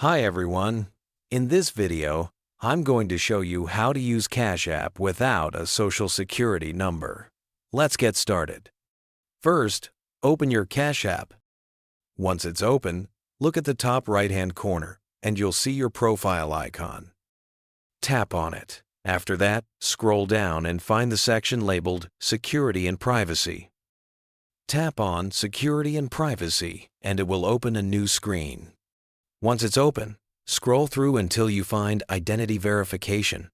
Hi everyone. In this video, I'm going to show you how to use Cash App without a social security number. Let's get started. First, open your Cash App. Once it's open, look at the top right-hand corner and you'll see your profile icon. Tap on it. After that, scroll down and find the section labeled Security and Privacy. Tap on Security and Privacy and it will open a new screen. Once it's open, scroll through until you find Identity Verification.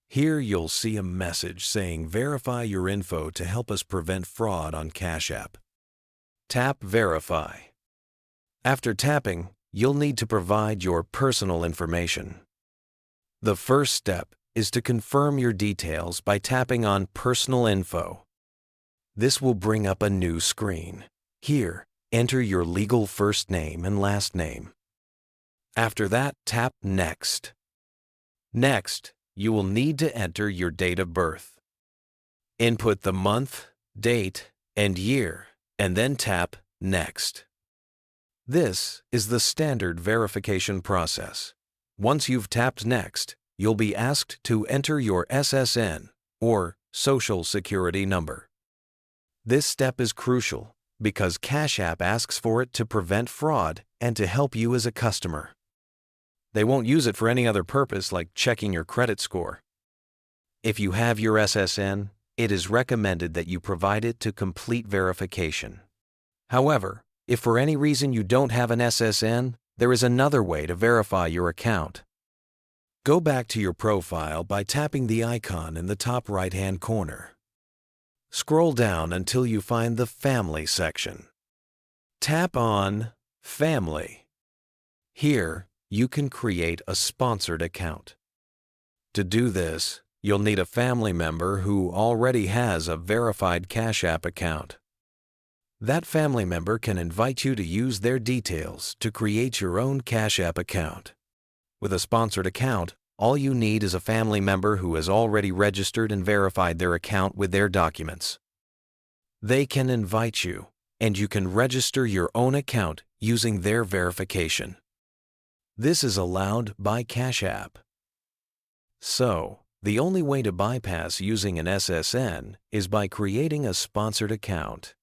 Here you'll see a message saying verify your info to help us prevent fraud on Cash App. Tap Verify. After tapping, you'll need to provide your personal information. The first step is to confirm your details by tapping on Personal Info. This will bring up a new screen. Here, enter your legal first name and last name. After that, tap Next. Next, you will need to enter your date of birth. Input the month, date, and year, and then tap Next. This is the standard verification process. Once you've tapped Next, you'll be asked to enter your SSN, or Social Security number. This step is crucial because Cash App asks for it to prevent fraud and to help you as a customer. They won't use it for any other purpose like checking your credit score. If you have your SSN, it is recommended that you provide it to complete verification. However, if for any reason you don't have an SSN, there is another way to verify your account. Go back to your profile by tapping the icon in the top right-hand corner. Scroll down until you find the Family section. Tap on Family. Here, you can create a sponsored account. To do this, you'll need a family member who already has a verified Cash App account. That family member can invite you to use their details to create your own Cash App account. With a sponsored account, all you need is a family member who has already registered and verified their account with their documents. They can invite you, and you can register your own account using their verification. This is allowed by Cash App. So, the only way to bypass using an SSN is by creating a sponsored account.